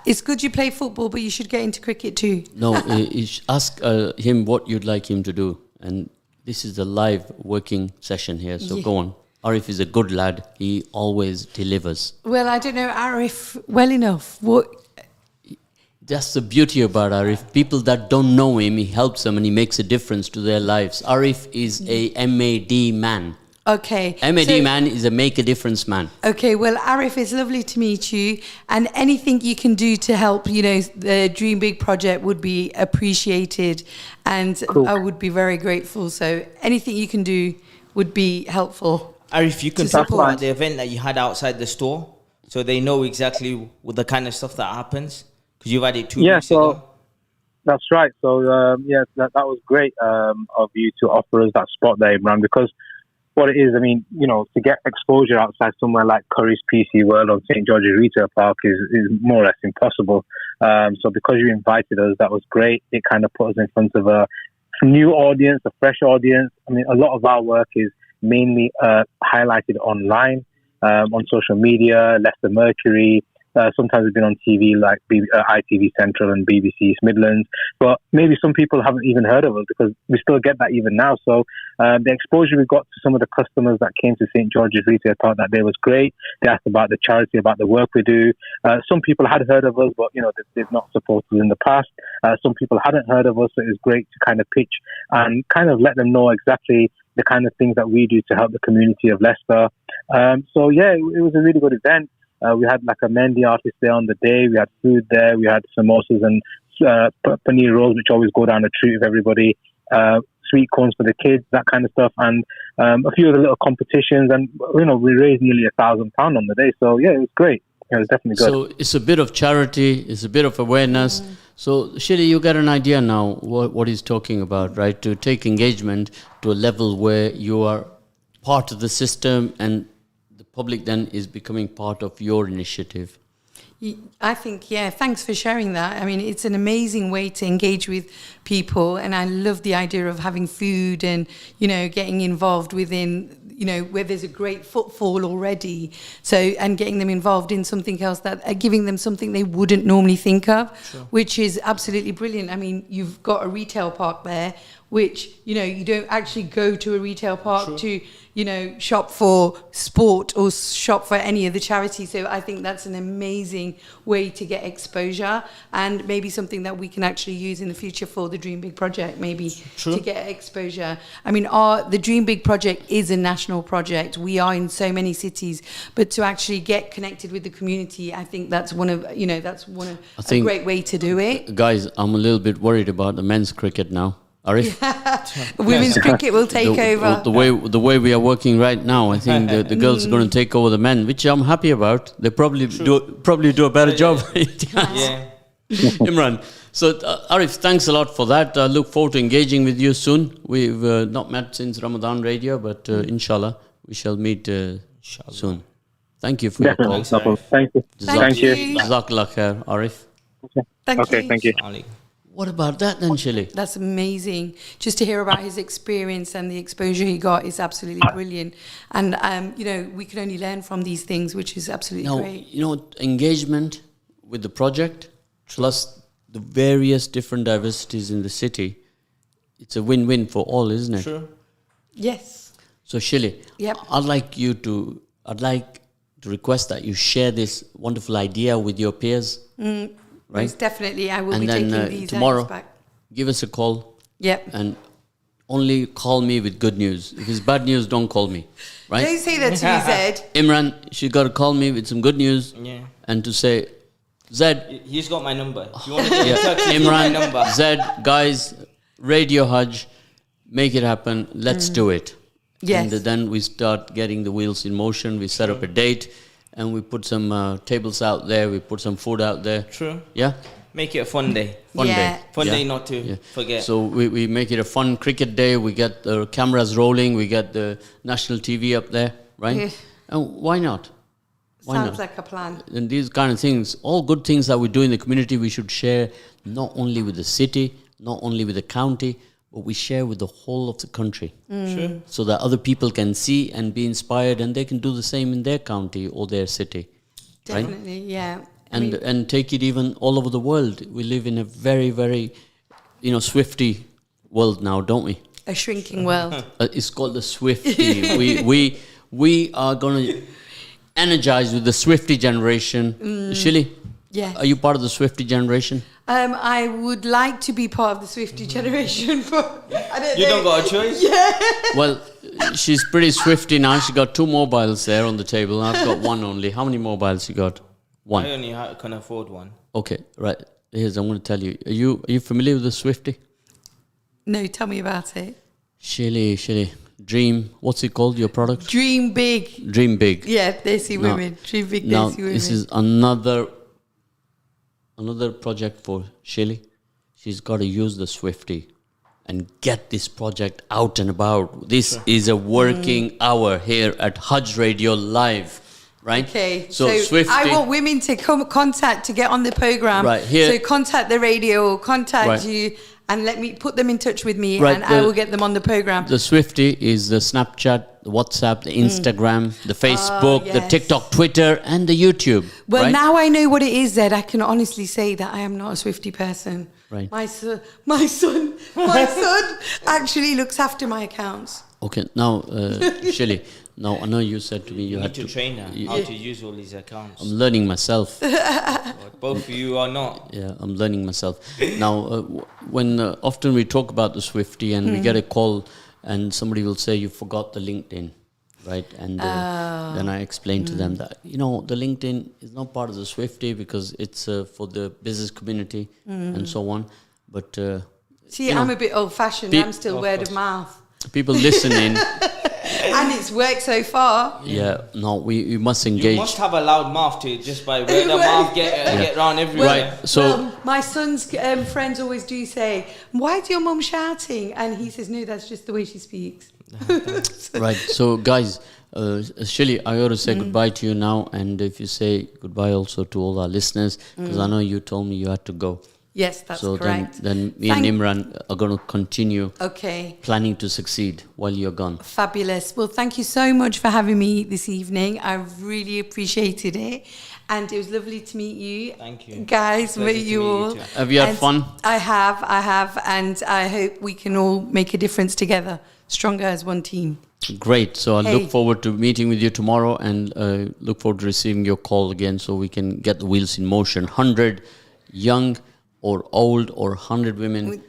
It's good you play football, but you should get into cricket too. No, ask him what you'd like him to do. And this is the live working session here, so Yeah. go on. Arif is a good lad. He always delivers. Well, I don't know Arif well enough. What? That's the beauty about Arif. People that don't know him, he helps them and he makes a difference to their lives. Arif is a MAD man. Okay. MAD so- man is a make a difference man. Okay, well, Arif, it's lovely to meet you. And anything you can do to help, you know, the Dream Big project would be appreciated. And Cool. I would be very grateful. So anything you can do would be helpful. Arif, you can To talk support. about the event that you had outside the store, so they know exactly what the kind of stuff that happens, because you've had it 2 weeks ago. That's right. So, that was great of you to offer us that spot there, Imran, because what it is, I mean, you know, to get exposure outside somewhere like Curry's PC World or St. George's Retail Park is more or less impossible. So because you invited us, that was great. It kind of put us in front of a new audience, a fresh audience. I mean, a lot of our work is mainly highlighted online, on social media, Leicester Mercury. Sometimes we've been on TV like ITV Central and BBC East Midlands, but maybe some people haven't even heard of us because we still get that even now. So the exposure we got to some of the customers that came to St. George's Retail Park that day was great. They asked about the charity, about the work we do. Some people had heard of us, but you know they've not supported us in the past. Some people hadn't heard of us, so it was great to kind of pitch and kind of let them know exactly the kind of things that we do to help the community of Leicester. So yeah, it was a really good event. We had like a Mehndi artist there on the day. We had food there. We had samosas and paneer rolls, which always go down a treat with everybody. Sweet corns for the kids, that kind of stuff, and a few other little competitions. And you know, we raised nearly £1,000 on the day. So yeah, it was great. It was definitely good. So it's a bit of charity. It's a bit of awareness. So Shilly, you got an idea now what he's talking about, right? To take engagement to a level where you are part of the system and public then is becoming part of your initiative. I think, yeah, thanks for sharing that. I mean, it's an amazing way to engage with people. And I love the idea of having food and, you know, getting involved within, you know, where there's a great footfall already. So, and getting them involved in something else that giving them something they wouldn't normally think of, which is absolutely brilliant. I mean, you've got a retail park there, which, you know, you don't actually go to a retail park to, you know, shop for sport or shop for any of the charities. So I think that's an amazing way to get exposure and maybe something that we can actually use in the future for the Dream Big project, maybe to get exposure. I mean, the Dream Big project is a national project. We are in so many cities, but to actually get connected with the community, I think that's a great way to do it. Guys, I'm a little bit worried about the men's cricket now. Arif? Women's cricket will take over. The way we are working right now, I think the girls are going to take over the men, which I'm happy about. They probably do a better job. Yeah. Imran. So Arif, thanks a lot for that. I look forward to engaging with you soon. We've not met since Ramadan Radio, but inshallah we shall meet soon. Thank you for your call. Thank you. Thank you. Jazakallah khair, Arif. Thank you. What about that then, Shilly? That's amazing. Just to hear about his experience and the exposure he got is absolutely brilliant. And, you know, we can only learn from these things, which is absolutely great. You know, engagement with the project, plus the various different diversities in the city, it's a win-win for all, isn't it? Sure. Yes. So, Shilly, Yep. I'd like to request that you share this wonderful idea with your peers. Right? Most definitely. I will And be then taking these tomorrow, ideas back. give us a call. Yep. And only call me with good news. If it's bad news, don't call me. Right? Don't say that to me, Zed. Imran, she got to call me with some good news. Yeah. And to say, Zed. He's got my number. If you want to get in touch, he's got my Imran, number. Zed, guys, Radio Haj, make it happen. Let's do it. Yes. And then we start getting the wheels in motion. We set up a date. And we put some tables out there. We put some food out there. True. Yeah? Make it a fun day. Fun day. Fun day not to forget. So we make it a fun cricket day. We get the cameras rolling. We get the national TV up there, right? Yeah. And why not? Sounds like a plan. And these kind of things, all good things that we do in the community, we should share not only with the city, not only with the county, but we share with the whole of the country. Sure. So that other people can see and be inspired and they can do the same in their county or their city. Definitely, yeah. And take it even all over the world. We live in a very, very, swifty world now, don't we? A shrinking world. It's called the swifty. we are going to energize with the swifty generation. Shilly, Yes. Are you part of the Swifty generation? I would like to be part of the Swifty generation, but I don't You know. don't got a choice. Well, she's pretty Swifty now. She got 2 mobiles there on the table. I've got one only. How many mobiles you got? One. I only can afford one. Okay, right. Here's, I'm going to tell you. Are you familiar with the Swifty? No, tell me about it. Shilly. Dream. What's it called? Your product? Dream big. Dream big. Yeah, Desi Now- women. Dream big Now, Desi women. this is another project for Shilly. She's got to use the Swifty and get this project out and about. This is a working hour here at Haj Radio Live, right? Okay, So Swifty. I want women to contact to get on the program. Right, here- So contact the radio or contact Right. you and let me put them in touch with me, Right, and I the- will get them on the program. The Swifty is the Snapchat, the WhatsApp, the Instagram, the Facebook, the yes. TikTok, Twitter, and the YouTube. Well, right? now I know what it is, Zed. I can honestly say that I am not a Swifty person. Right. My son actually looks after my accounts. Okay, now, Shilly, now I know you said to me you You had need to train her how to use all these accounts. I'm learning myself. But both of you are not. Yeah, I'm learning myself. Now, when often we talk about the Swifty and we get a call and somebody will say, you forgot the LinkedIn, right? And then I explain to them that, the LinkedIn is not part of the Swifty because it's for the business community and so on. But, See, I'm a bit old-fashioned. I'm still word of mouth. people listen in. And it's worked so far. Yeah, no, we must You engage. must have a loud mouth to just by word of mouth get around everywhere. Right, so... My son's friends always do say, "Why is your mum shouting?" And he says, "No, that's just the way she speaks." Right. So, guys, Shilly, I ought to say goodbye to you now. And if you say goodbye also to all our listeners, because I know you told me you had to go. Yes, that's So correct. then me and Imran are going to continue Okay. planning to succeed while you're gone. Fabulous. Well, thank you so much for having me this evening. I really appreciated it. And it was lovely to meet you. Thank you. Guys, Pleasure meet to you meet you all. too. Have you had And fun? I have. And I hope we can all make a difference together, stronger as one team. Great. So I Hey. look forward to meeting with you tomorrow and look forward to receiving your call again so we can get the wheels in motion. 100 young or old or 100 women.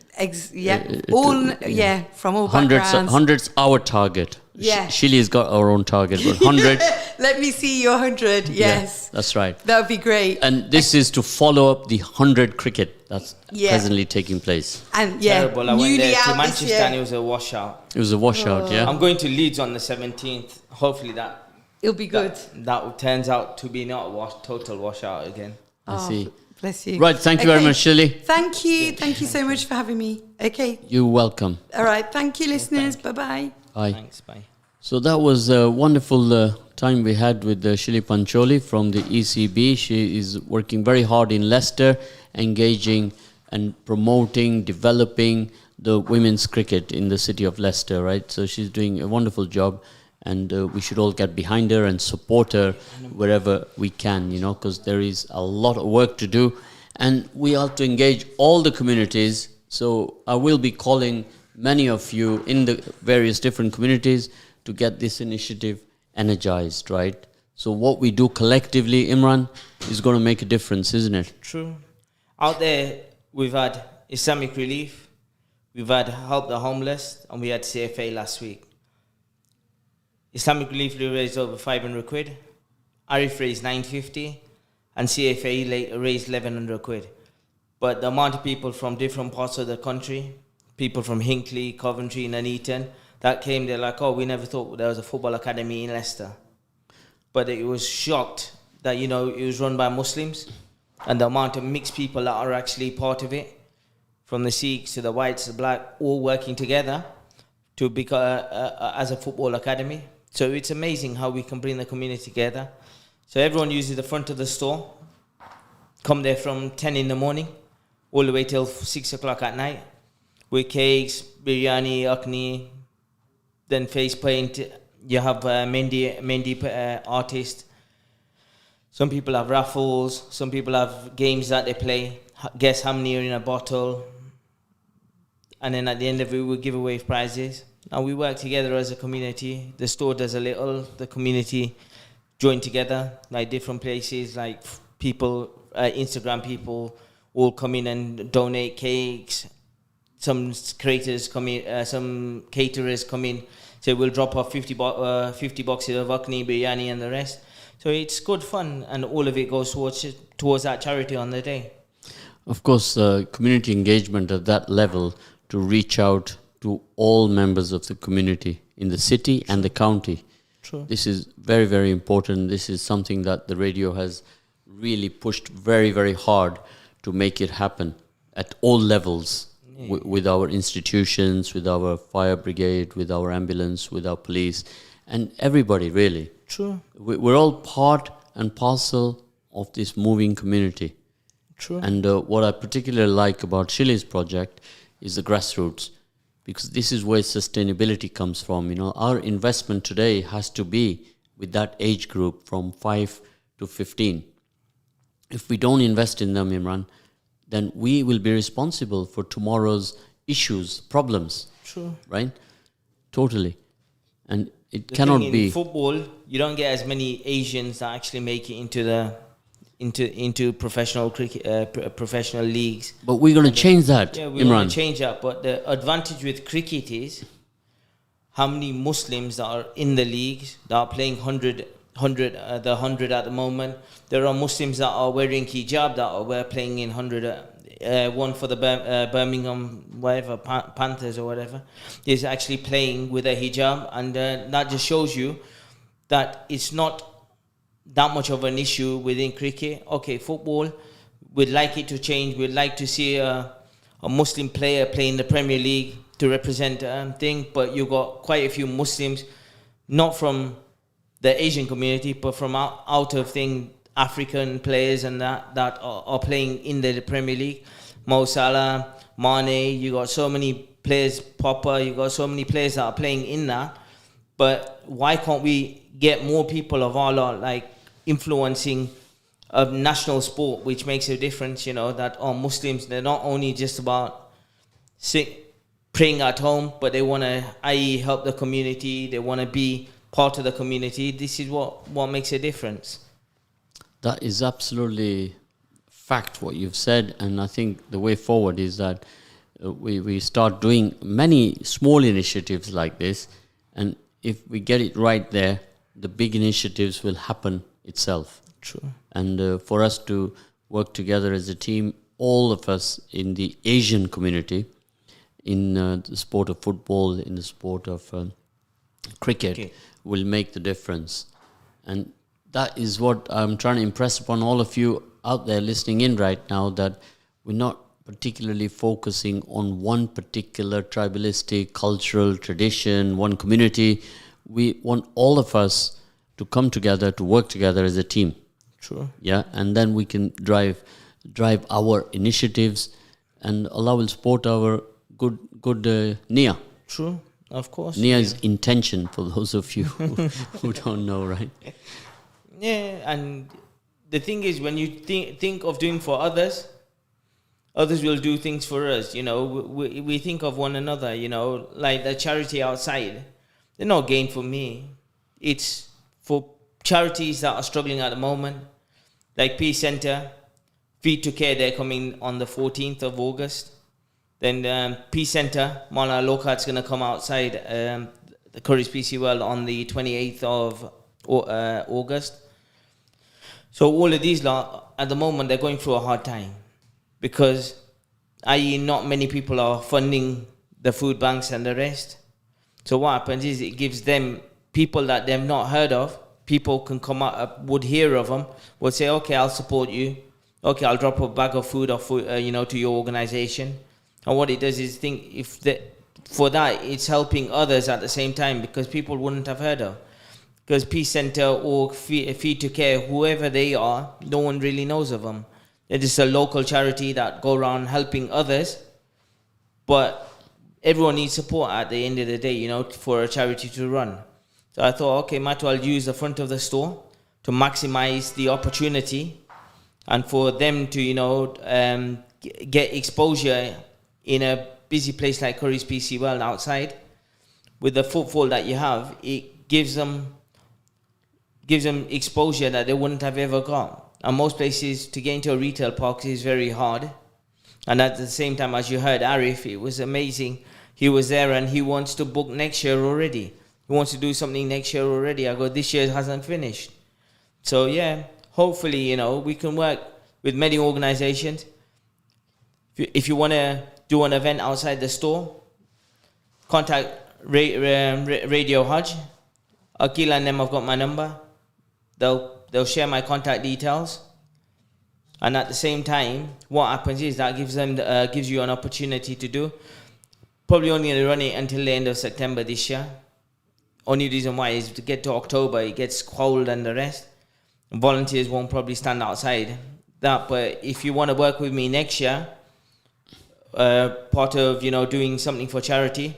From all backgrounds. Hundreds our target. Yeah. Shilly's got our own target, but 100. Let me see your 100. Yes. Yeah, that's right. That would be great. And this is to follow up the 100 cricket that's Yeah. presently taking place. And Terrible. I went newly there to out this Manchester year. and it was a washout. It was a washout, yeah? I'm going to Leeds on the 17th. Hopefully It'll be good. that turns out to be not a total washout again. I see. Bless you. Right, thank you very much, Shilly. Thank you. Thank you so much for having me. Okay. You're welcome. All right. Thank you, listeners. Bye-bye. Bye. Thanks. Bye. So that was a wonderful time we had with Shilly Pancholli from the ECB. She is working very hard in Leicester, engaging and promoting, developing the women's cricket in the city of Leicester, right? So she's doing a wonderful job, and we should all get behind her and support her wherever we can, because there is a lot of work to do, and we have to engage all the communities. So I will be calling many of you in the various different communities to get this initiative energized, right? So what we do collectively, Imran, is going to make a difference, isn't it? True. Out there, we've had Islamic Relief, we've had Help the Homeless, and we had CFA last week. Islamic Relief raised over 500 quid, Arif raised 950, and CFA raised 1100 quid. But the amount of people from different parts of the country, people from Hinckley, Coventry, and Nuneaton, that came, they're like, we never thought there was a football academy in Leicester. But it was shocked that, it was run by Muslims, and the amount of mixed people that are actually part of it, from the Sikhs to the whites, the black, all working together to become as a football academy. So it's amazing how we can bring the community together. So everyone uses the front of the store, come there from 10 in the morning, all the way till 6 o'clock at night, with cakes, biryani, akni, then face paint. You have Mendi artist. Some people have raffles. Some people have games that they play. Guess how many are in a bottle. And then at the end of it, we give away prizes. And we work together as a community. The store does a little. The community join together, like different places, like people Instagram people will come in and donate cakes. Some creators come in, some caterers come in, say we'll drop off 50 boxes of Akni, biryani and the rest. So it's good fun, and all of it goes towards that charity on the day. Of course, community engagement at that level to reach out to all members of the community in the city and the county. True. This is very, very important. This is something that the radio has really pushed very, very hard to make it happen at all levels, with our institutions, with our fire brigade, with our ambulance, with our police, and everybody really. True. We're all part and parcel of this moving community. True. And what I particularly like about Shilly's project is the grassroots, because this is where sustainability comes from. You know, our investment today has to be with that age group from 5 to 15. If we don't invest in them, Imran, then we will be responsible for tomorrow's issues, problems. True. Right? Totally. And it The cannot thing be. in football, you don't get as many Asians that actually make it into professional cricket, professional leagues. But we're going to change that, Yeah, we want Imran. to change that. But the advantage with cricket is how many Muslims that are in the leagues that are playing 100 at the moment. There are Muslims that are wearing hijab that are playing in 100. One for the Birmingham, whatever, Panthers or whatever, is actually playing with a hijab, and that just shows you that it's not that much of an issue within cricket. Okay, football, we'd like it to change. We'd like to see a Muslim player play in the Premier League to represent thing, but you've got quite a few Muslims, not from the Asian community, but from out of African players and that are playing in the Premier League. Mo Salah, Mane, you got so many players, Popper, you got so many players that are playing in that. But why can't we get more people of our lot, like influencing a national sport, which makes a difference, you know, that Muslims, they're not only just about praying at home, but they want to, i.e., help the community, they want to be part of the community. This is what makes a difference. That is absolutely fact what you've said, and I think the way forward is that we start doing many small initiatives like this, and if we get it right there, the big initiatives will happen itself. True. And for us to work together as a team, all of us in the Asian community, in the sport of football, in the sport of cricket, will make the difference. And that is what I'm trying to impress upon all of you out there listening in right now, that we're not particularly focusing on one particular tribalistic, cultural tradition, one community. We want all of us to come together, to work together as a team. True. Yeah, and then we can drive our initiatives, and Allah will support our good niyyah. True, of course. Niyyah is intention, for those of you who don't know, right? Yeah, and the thing is, when you think of doing for others, others will do things for us. You know, we think of one another. You know, like the charity outside, they're not gain for me. It's for charities that are struggling at the moment, like Peace Centre, Feed to Care. They're coming on the 14th of August. Then Peace Centre, Mala Lokat's going to come outside the Curry's PC World on the 28th of August. So all of these lot, at the moment, they're going through a hard time because, i.e., not many people are funding the food banks and the rest. So what happens is it gives them people that they've not heard of. People can come up, would hear of them, would say, okay, I'll support you. Okay, I'll drop a bag of food to your organization. And what it does is for that, it's helping others at the same time, because people wouldn't have heard of. Because Peace Centre or Feed to Care, whoever they are, no one really knows of them. They're just a local charity that go around helping others. But everyone needs support at the end of the day, you know, for a charity to run. So I thought, okay, might as well use the front of the store to maximize the opportunity and for them to, you know, get exposure in a busy place like Curry's PC World outside. With the footfall that you have, it gives them exposure that they wouldn't have ever got. And most places to get into a retail park is very hard. And at the same time, as you heard Arif, it was amazing. He was there and he wants to book next year already. He wants to do something next year already. I go, this year hasn't finished. So yeah, hopefully, we can work with many organizations. If you want to do an event outside the store, contact Radio Haj. Akil and them have got my number. They'll share my contact details. And at the same time, what happens is that gives you an opportunity to do. Probably only going to run it until the end of September this year. Only reason why is to get to October, it gets cold and the rest. Volunteers won't probably stand outside that. But if you want to work with me next year, part of doing something for charity,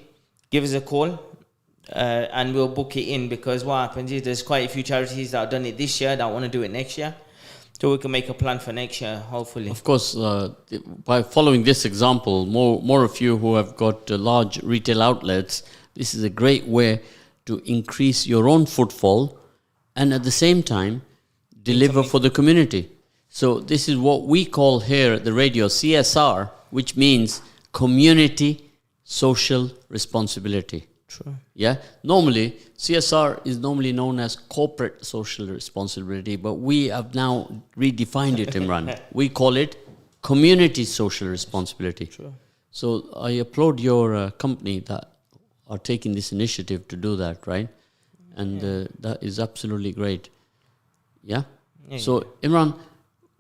give us a call and we'll book it in, because what happens is there's quite a few charities that have done it this year that want to do it next year. So we can make a plan for next year, hopefully. Of course, by following this example, more of you who have got large retail outlets, this is a great way to increase your own footfall and at the same time deliver for the community. So this is what we call here at the radio CSR, which means community social responsibility. True. Yeah. Normally, CSR is normally known as corporate social responsibility, but we have now redefined it, Imran. We call it community social responsibility. True. So I applaud your company that are taking this initiative to do that, right? And that is absolutely great. Yeah. So Imran,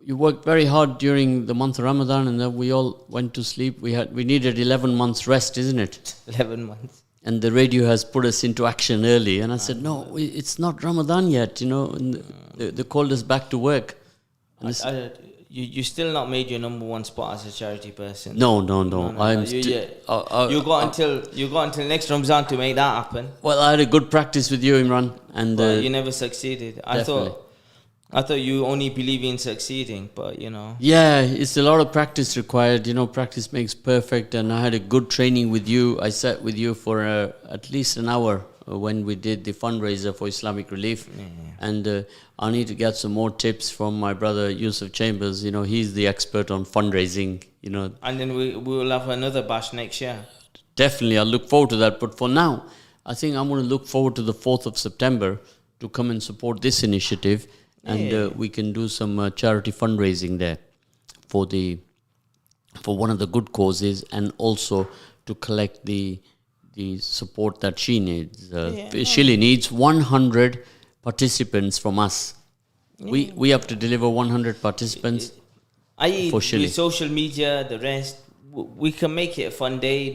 you worked very hard during the month of Ramadan, and then we all went to sleep. We needed 11 months rest, isn't it? 11 months. And the radio has put us into action early. And I said, no, it's not Ramadan yet, and they called us back to work. And you still not made your number one spot as a charity person. No. You got until next Ramzan to make that happen. Well, I had a good practice with you, Imran. And you never succeeded. I thought you only believe in succeeding, but Yeah, it's a lot of practice required. Practice makes perfect. And I had a good training with you. I sat with you for at least an hour when we did the fundraiser for Islamic Relief. Yeah. And I need to get some more tips from my brother Yusuf Chambers. He's the expert on fundraising. And then we will have another bash next year. Definitely, I'll look forward to that. But for now, I think I'm going to look forward to the 4th of September to come and support this initiative. And we can do some charity fundraising there for one of the good causes, and also to collect the support that she needs. Shilly needs 100 participants from us. Yeah. We have to deliver 100 participants for Shilly. With social media, the rest, we can make it a fun day.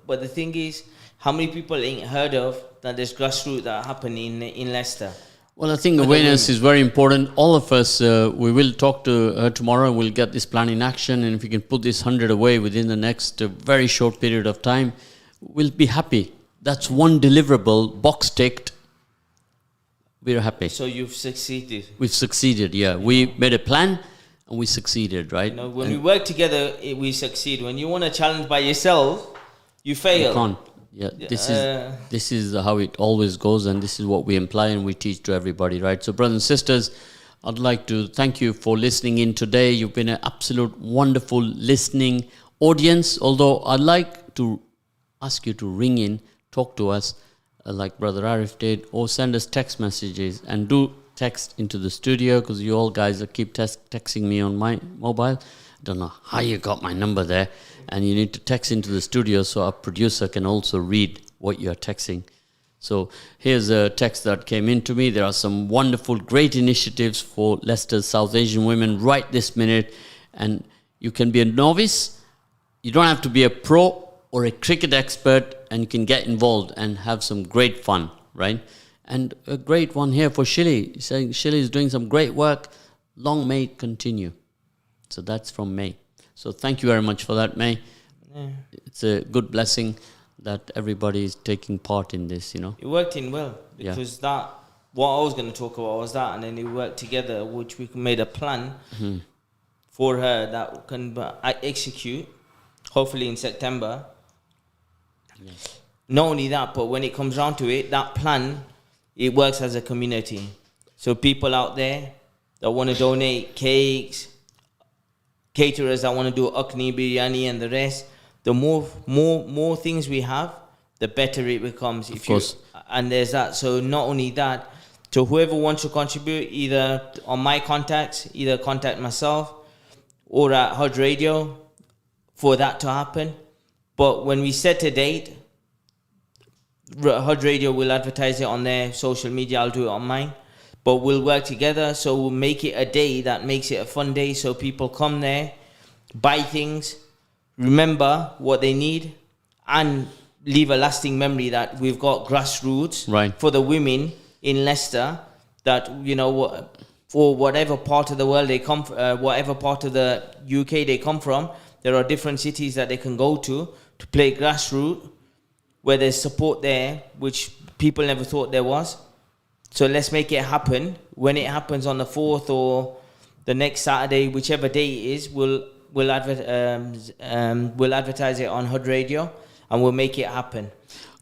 But the thing is, how many people ain't heard of that there's grassroots that happen in Leicester? Well, I think awareness is very important. All of us, we will talk to her tomorrow. We'll get this plan in action. And if we can put this 100 away within the next very short period of time, we'll be happy. That's one deliverable, box ticked. We're happy. So you've succeeded. We've succeeded, yeah. We made a plan and we succeeded, right? When we work together, we succeed. When you want to challenge by yourself, you fail. You can't. Yeah, this is how it always goes, and this is what we imply and we teach to everybody, right? So, brothers and sisters, I'd like to thank you for listening in today. You've been an absolute wonderful listening audience. Although I'd like to ask you to ring in, talk to us, like Brother Arif did, or send us text messages, and do text into the studio, because you all guys keep texting me on my mobile. I don't know how you got my number there. And you need to text into the studio so our producer can also read what you're texting. So here's a text that came in to me. There are some wonderful, great initiatives for Leicester's South Asian women right this minute. And you can be a novice. You don't have to be a pro or a cricket expert, and you can get involved and have some great fun, right? And a great one here for Shilly, saying Shilly is doing some great work. Long may it continue. So that's from May. So thank you very much for that, May. Yeah. It's a good blessing that everybody is taking part in this, It worked in well, because what I was going to talk about was that, and then we worked together, which we made a plan for her that can execute, hopefully in September. Yes. Not only that, but when it comes down to it, that plan, it works as a community. So people out there, that want to donate cakes, caterers that want to do akni, biryani, and the rest. The more things we have, the better it becomes. Of course. And there's that. So not only that, so whoever wants to contribute, either on my contacts, either contact myself or at Haj Radio for that to happen. But when we set a date, Haj Radio will advertise it on their social media. I'll do it on mine. But we'll work together. So we'll make it a day that makes it a fun day. So people come there, buy things, remember what they need, and leave a lasting memory that we've got grassroots for the women in Leicester, that, you know, for whatever part of the world they come from, whatever part of the UK they come from, there are different cities that they can go to play grassroots, where there's support there, which people never thought there was. So let's make it happen. When it happens on the 4th or the next Saturday, whichever day it is, we'll advertise it on Haj Radio, and we'll make it happen.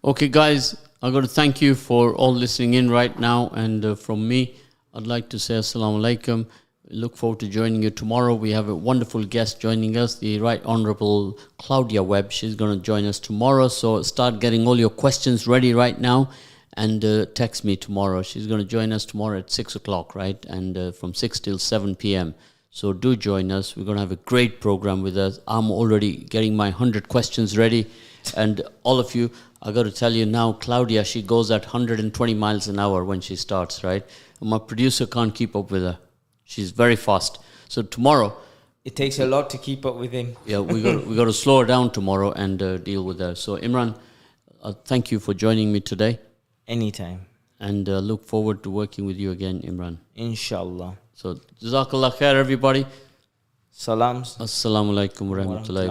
Okay, guys, I'm going to thank you for all listening in right now. And from me, I'd like to say Assalamu Alaikum. Look forward to joining you tomorrow. We have a wonderful guest joining us, the Right Honourable Claudia Webb. She's going to join us tomorrow. So start getting all your questions ready right now, and text me tomorrow. She's going to join us tomorrow at 6 o'clock, right? And from 6 till 7 p.m. So do join us. We're going to have a great program with us. I'm already getting my 100 questions ready. And all of you, I got to tell you now, Claudia, she goes at 120 miles an hour when she starts, right? And my producer can't keep up with her. She's very fast. So tomorrow, it takes a lot to keep up with him. Yeah, we got to slow her down tomorrow and deal with her. So Imran, thank you for joining me today. Anytime. And look forward to working with you again, Imran. Inshallah. So Jazakallah khair, everybody. Salams. Assalamu alaikum wa rahmatullahi.